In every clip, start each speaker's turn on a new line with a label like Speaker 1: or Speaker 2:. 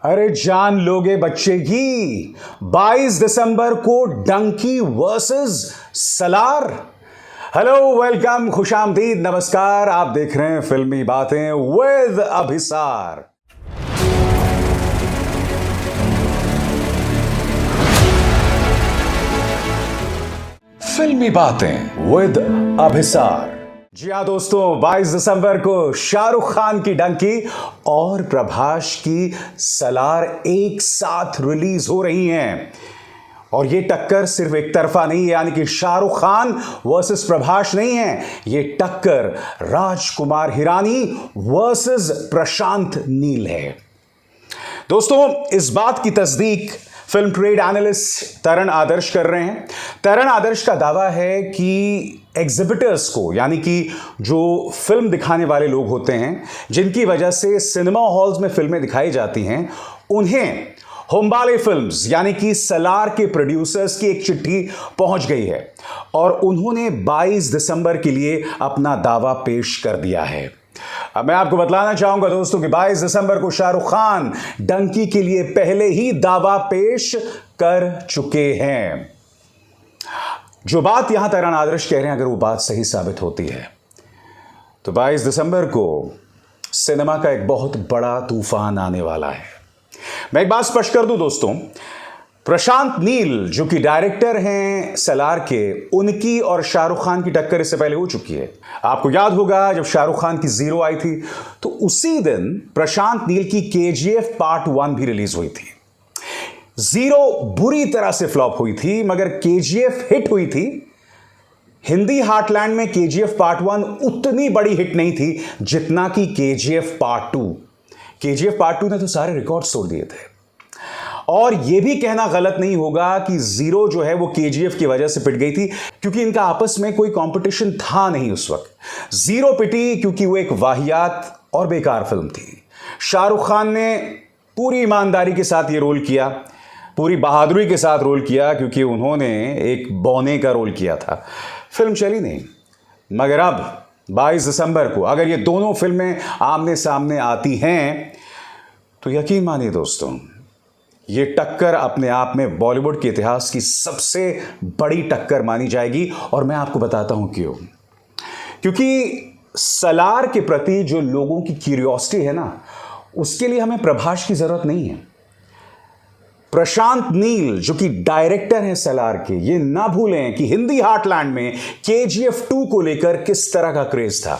Speaker 1: अरे जान लोगे बच्चे की 22 दिसंबर को Dunki versus Salaar. Hello, welcome, खुशामदीद, नमस्कार। आप देख रहे हैं फिल्मी बातें विद अभिसार। फिल्मी बातें विद अभिसार। जी हाँ दोस्तों, 22 दिसंबर को शाहरुख खान की डंकी और प्रभास की सलार एक साथ रिलीज हो रही हैं। और ये टक्कर सिर्फ एक तरफा नहीं है, यानी कि शाहरुख खान वर्सेस प्रभास नहीं है, ये टक्कर राजकुमार हिरानी वर्सेस प्रशांत नील है। दोस्तों, इस बात की तस्दीक फिल्म ट्रेड एनालिस्ट तरन आदर्श कर रहे हैं। तरन आदर्श का दावा है कि एग्जिबिटर्स को, यानी कि जो फिल्म दिखाने वाले लोग होते हैं, जिनकी वजह से सिनेमा हॉल्स में फिल्में दिखाई जाती हैं, उन्हें होम्बाले फिल्म्स यानी कि सलार के प्रोड्यूसर्स की एक चिट्ठी पहुंच गई है और उन्होंने 22 दिसंबर के लिए अपना दावा पेश कर दिया है। अब मैं आपको बतलाना चाहूंगा दोस्तों कि 22 दिसंबर को शाहरुख खान डंकी के लिए पहले ही दावा पेश कर चुके हैं। जो बात यहां तरन आदर्श कह रहे हैं, अगर वो बात सही साबित होती है तो 22 दिसंबर को सिनेमा का एक बहुत बड़ा तूफान आने वाला है। मैं एक बात स्पष्ट कर दूं दोस्तों, प्रशांत नील जो कि डायरेक्टर हैं सलार के, उनकी और शाहरुख खान की टक्कर इससे पहले हो चुकी है। आपको याद होगा जब शाहरुख खान की जीरो आई थी तो उसी दिन प्रशांत नील की केजीएफ पार्ट 1 भी रिलीज हुई थी। जीरो बुरी तरह से फ्लॉप हुई थी, मगर केजीएफ हिट हुई थी। हिंदी हार्टलैंड में केजीएफ पार्ट 1 उतनी बड़ी हिट नहीं थी जितना कि केजीएफ पार्ट 2। केजीएफ पार्ट 2 ने तो सारे रिकॉर्ड तोड़ दिए थे। और यह भी कहना गलत नहीं होगा कि जीरो जो है वो केजीएफ की वजह से पिट गई थी, क्योंकि इनका आपस में कोई कंपटीशन था नहीं उस वक्त। जीरो पिटी क्योंकि वो एक वाहियात और बेकार फिल्म थी। शाहरुख खान ने पूरी ईमानदारी के साथ ये रोल किया, पूरी बहादुरी के साथ रोल किया, क्योंकि उन्होंने एक बौने का रोल किया था। फिल्म चली नहीं। मगर अब 22 दिसंबर को अगर ये दोनों फिल्में आमने सामने आती हैं तो यकीन मानिए दोस्तों, ये टक्कर अपने आप में बॉलीवुड के इतिहास की सबसे बड़ी टक्कर मानी जाएगी। और मैं आपको बताता हूं क्यों। क्योंकि सलार के प्रति जो लोगों की क्यूरियोसिटी है ना, उसके लिए हमें प्रभास की जरूरत नहीं है। प्रशांत नील जो कि डायरेक्टर हैं सलार के, ये ना भूलें कि हिंदी हार्टलैंड में केजीएफ 2 को लेकर किस तरह का क्रेज था।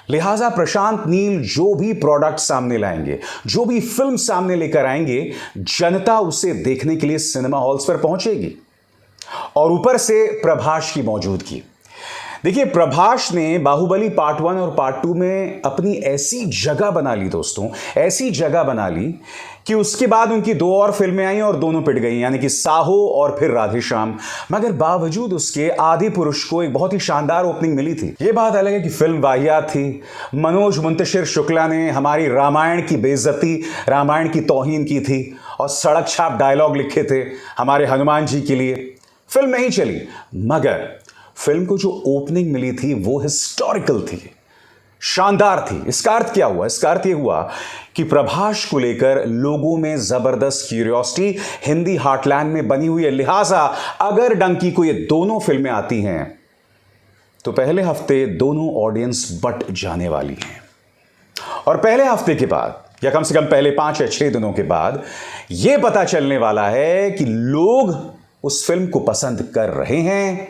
Speaker 1: लिहाजा प्रशांत नील जो भी प्रोडक्ट सामने लाएंगे, जो भी फिल्म सामने लेकर आएंगे, जनता उसे देखने के लिए सिनेमा हॉल्स पर पहुंचेगी। और ऊपर से प्रभास की मौजूदगी। देखिए, प्रभास ने बाहुबली पार्ट 1 और पार्ट 2 में अपनी ऐसी जगह बना ली दोस्तों, ऐसी जगह बना ली कि उसके बाद उनकी 2 और फिल्में आई और दोनों पिट गई, यानी कि साहो और फिर राधेश्याम। मगर बावजूद उसके आदि पुरुष को एक बहुत ही शानदार ओपनिंग मिली थी। यह बात अलग है कि फिल्म वाहियात थी। मनोज मुंतशिर शुक्ला ने हमारी रामायण की बेइज्जती, रामायण की तौहीन की थी और सड़क छाप डायलॉग लिखे थे हमारे हनुमान जी के लिए। फिल्म नहीं चली, मगर फिल्म को जो ओपनिंग मिली थी वो हिस्टोरिकल थी, शानदार थी। इसका अर्थ क्या हुआ? इसका अर्थ यह हुआ कि प्रभास को लेकर लोगों में जबरदस्त क्यूरियोसिटी हिंदी हार्टलैंड में बनी हुई है। लिहाजा अगर डंकी को ये दोनों फिल्में आती हैं तो पहले हफ्ते दोनों ऑडियंस बट जाने वाली हैं। और पहले हफ्ते के बाद, या कम से कम पहले 5 या 6 दिनों के बाद, यह पता चलने वाला है कि लोग उस फिल्म को पसंद कर रहे हैं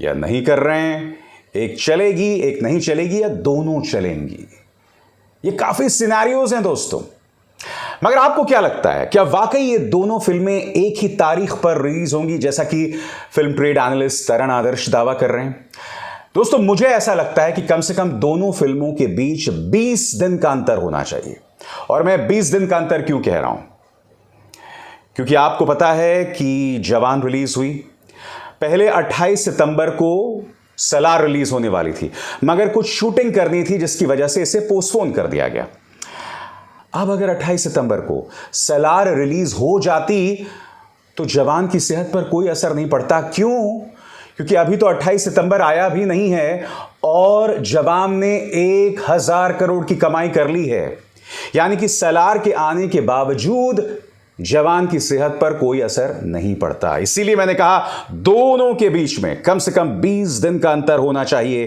Speaker 1: या नहीं कर रहे हैं। एक चलेगी, एक नहीं चलेगी, या दोनों चलेंगी। ये काफी सिनेरियोज हैं दोस्तों। मगर आपको क्या लगता है, क्या वाकई ये दोनों फिल्में एक ही तारीख पर रिलीज होंगी, जैसा कि फिल्म ट्रेड एनालिस्ट तरन आदर्श दावा कर रहे हैं? दोस्तों, मुझे ऐसा लगता है कि कम से कम दोनों फिल्मों के बीच 20 दिन का अंतर होना चाहिए। और मैं 20 दिन का अंतर क्यों कह रहा हूं? क्योंकि आपको पता है कि जवान रिलीज हुई, पहले 28 सितंबर को सलार रिलीज होने वाली थी, मगर कुछ शूटिंग करनी थी जिसकी वजह से इसे पोस्टपोन कर दिया गया। अब अगर 28 सितंबर को सलार रिलीज हो जाती तो जवान की सेहत पर कोई असर नहीं पड़ता। क्यों? क्योंकि अभी तो 28 सितंबर आया भी नहीं है और जवान ने 1000 करोड़ की कमाई कर ली है। यानी कि सलार के आने के बावजूद जवान की सेहत पर कोई असर नहीं पड़ता। इसीलिए मैंने कहा दोनों के बीच में कम से कम 20 दिन का अंतर होना चाहिए,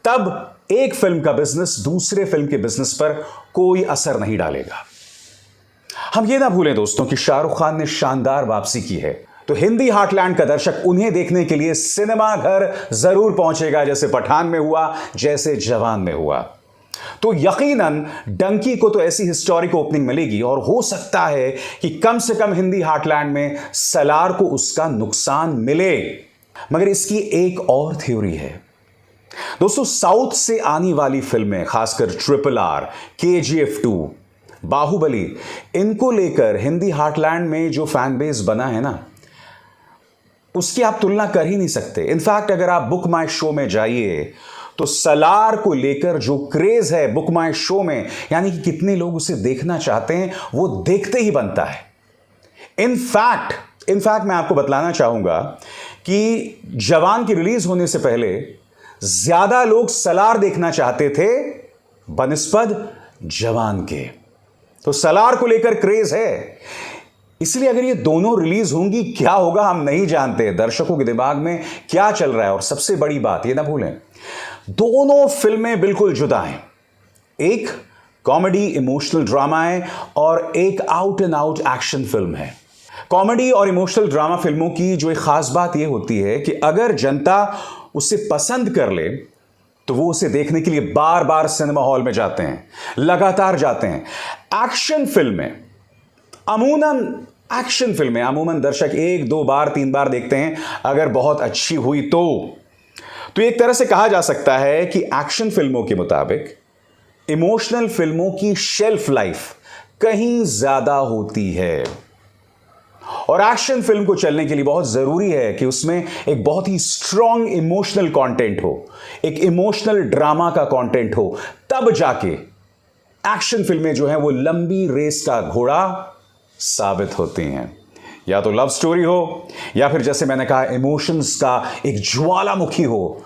Speaker 1: तब एक फिल्म का बिजनेस दूसरे फिल्म के बिजनेस पर कोई असर नहीं डालेगा। हम ये ना भूलें दोस्तों कि शाहरुख खान ने शानदार वापसी की है, तो हिंदी हार्टलैंड का दर्शक उन्हें देखने के लिए सिनेमा घर जरूर पहुंचेगा, जैसे पठान में हुआ, जैसे जवान में हुआ। तो यकीनन डंकी को तो ऐसी हिस्टोरिक ओपनिंग मिलेगी, और हो सकता है कि कम से कम हिंदी हार्टलैंड में सलार को उसका नुकसान मिले। मगर इसकी एक और थ्योरी है दोस्तों। साउथ से आने वाली फिल्में, खासकर RRR, KGF2, बाहुबली, इनको लेकर हिंदी हार्टलैंड में जो फैन बेस बना है ना, उसकी आप तुलना कर ही नहीं सकते। इनफैक्ट अगर आप बुक माई शो में जाइए तो सलार को लेकर जो क्रेज है बुक माई शो में, यानी कि कितने लोग उसे देखना चाहते हैं, वो देखते ही बनता है। इनफैक्ट मैं आपको बतलाना चाहूंगा कि जवान की रिलीज होने से पहले ज्यादा लोग सलार देखना चाहते थे बनिस्बत जवान के। तो सलार को लेकर क्रेज है। इसलिए अगर ये दोनों रिलीज होंगी, क्या होगा हम नहीं जानते, दर्शकों के दिमाग में क्या चल रहा है। और सबसे बड़ी बात ये ना भूलें, दोनों फिल्में बिल्कुल जुदा हैं। एक कॉमेडी इमोशनल ड्रामा है और एक out and out action film है। कॉमेडी और इमोशनल ड्रामा फिल्मों की जो एक खास बात यह होती है कि अगर जनता उसे पसंद कर ले तो वो उसे देखने के लिए बार बार सिनेमा हॉल में जाते हैं, लगातार जाते हैं। एक्शन फिल्में अमूमन दर्शक 1, 2 बार, 3 बार देखते हैं, अगर बहुत अच्छी हुई तो एक तरह से कहा जा सकता है कि एक्शन फिल्मों के मुताबिक इमोशनल फिल्मों की शेल्फ लाइफ कहीं ज्यादा होती है। और एक्शन फिल्म को चलने के लिए बहुत जरूरी है कि उसमें एक बहुत ही स्ट्रॉन्ग इमोशनल कंटेंट हो, एक इमोशनल ड्रामा का कंटेंट हो, तब जाके एक्शन फिल्में जो हैं वो लंबी रेस का घोड़ा साबित होती हैं। या तो लव स्टोरी हो, या फिर जैसे मैंने कहा इमोशंस का एक ज्वालामुखी हो,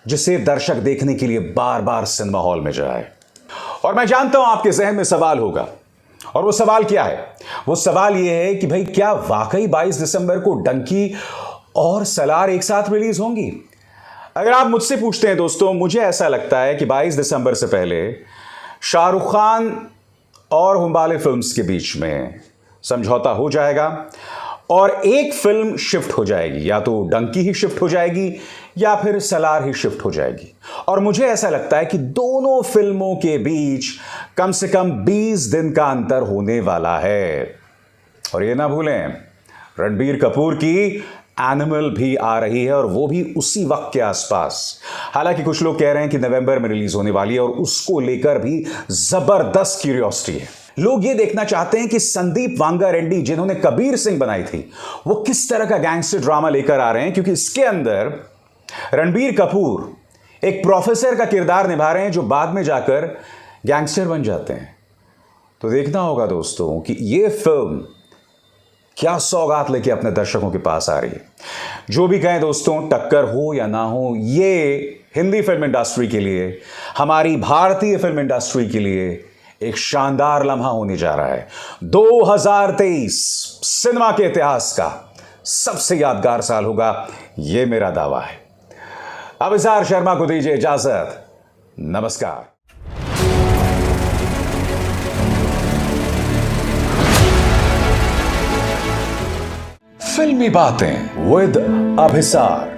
Speaker 1: जिसे दर्शक देखने के लिए बार बार सिनेमा हॉल में जाए। और मैं जानता हूं आपके जहन में सवाल होगा, और वो सवाल क्या है? वो सवाल यह है कि भाई क्या वाकई 22 दिसंबर को डंकी और सलार एक साथ रिलीज होंगी? अगर आप मुझसे पूछते हैं दोस्तों, मुझे ऐसा लगता है कि 22 दिसंबर से पहले शाहरुख खान और हुंबाले फिल्म्स के बीच में समझौता हो जाएगा और एक फिल्म शिफ्ट हो जाएगी, या तो डंकी ही शिफ्ट हो जाएगी या फिर सलार ही शिफ्ट हो जाएगी। और मुझे ऐसा लगता है कि दोनों फिल्मों के बीच कम से कम 20 दिन का अंतर होने वाला है। और ये ना भूलें, रणबीर कपूर की एनिमल भी आ रही है, और वो भी उसी वक्त के आसपास। हालांकि कुछ लोग कह रहे हैं कि नवंबर में रिलीज होने वाली है, और उसको लेकर भी जबरदस्त क्यूरियोसिटी है। लोग ये देखना चाहते हैं कि संदीप वांगा रेड्डी, जिन्होंने कबीर सिंह बनाई थी, वो किस तरह का गैंगस्टर ड्रामा लेकर आ रहे हैं, क्योंकि इसके अंदर रणबीर कपूर एक प्रोफेसर का किरदार निभा रहे हैं जो बाद में जाकर गैंगस्टर बन जाते हैं। तो देखना होगा दोस्तों कि ये फिल्म क्या सौगात लेके अपने दर्शकों के पास आ रही है। जो भी कहें दोस्तों, टक्कर हो या ना हो, ये हिंदी फिल्म इंडस्ट्री के लिए, हमारी भारतीय फिल्म इंडस्ट्री के लिए एक शानदार लम्हा होने जा रहा है। 2023 सिनेमा के इतिहास का सबसे यादगार साल होगा, यह मेरा दावा है। अभिसार शर्मा को दीजिए इजाजत। नमस्कार। फिल्मी बातें विद अभिसार।